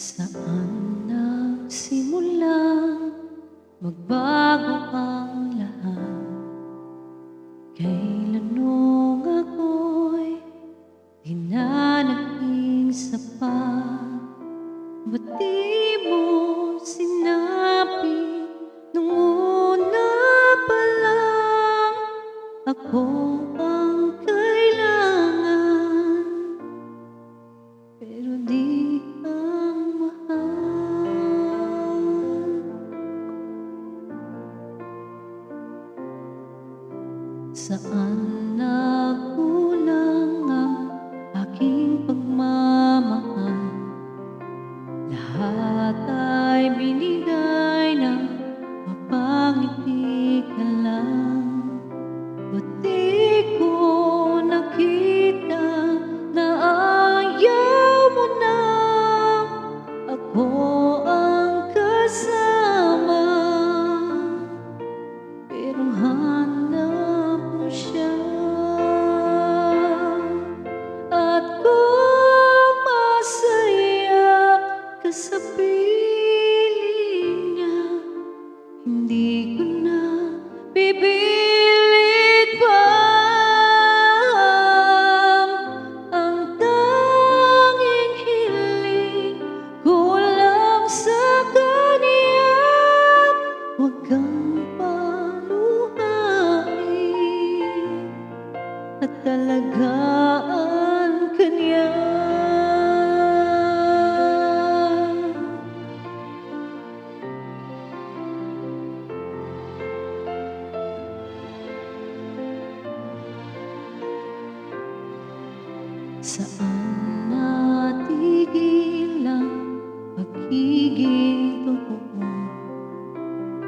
Saan nagsimulang magbago ang lahat? Kailan nung ako'y di na naging sapat? Ba't di mo sinabi nung una pa lang ako ang kailangan, pero di ang mahal? Saan nagkulang ang aking pagmamahal? Lahat ay binigay ng mapangiti ka lang. Ba't di ko nakita na ayaw mo na ako ang kasama? Pero hanap mo siya, at kung masaya ka sa piling niya, hindi ko na pipilit pa. Ang tanging hiling ko lang sa kanya, huwag kang paluhain at talagaan ka niya. Saan natigil ang pagiging totoo?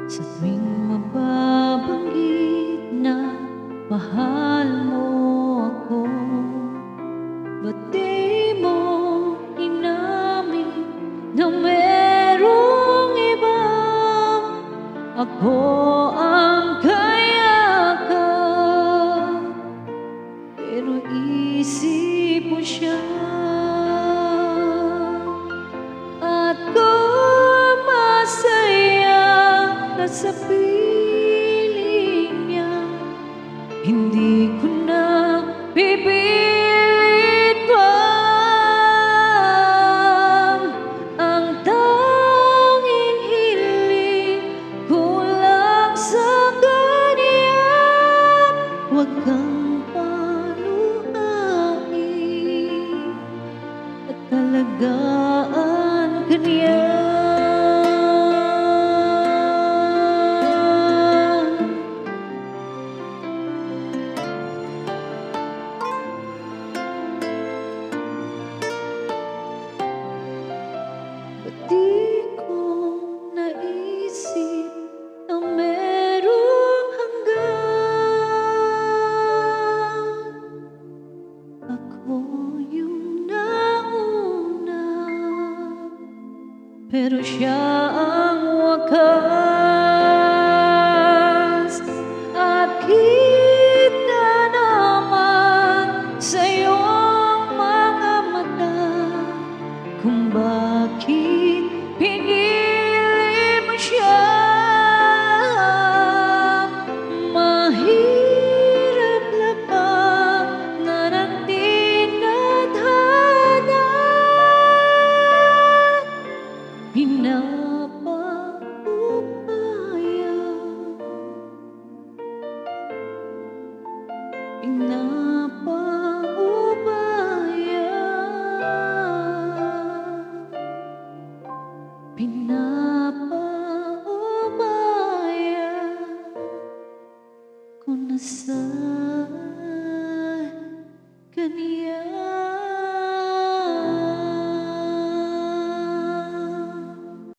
Sa tuwing mababanggit na mahal mo ako, ba't di mo inamin na merong iba? Ako ang kayakap, pero isip mo siya. At kung masaya ka sa piling niya, hindi ko na pipilit pa. Ang tanging hiling ko lang sa kanya, huwag kang paluhain at talagaan ka niya. Ba't di ko naisip na merong hanggan? Ako yung nauna, pero siya ang wakas. At kita naman sa iyong mga mata kung bakit pinili mo siya. Mahirap labanan ang tinadhana, pinapaubaya, pinapaubaya, pinapaubaya ko na sa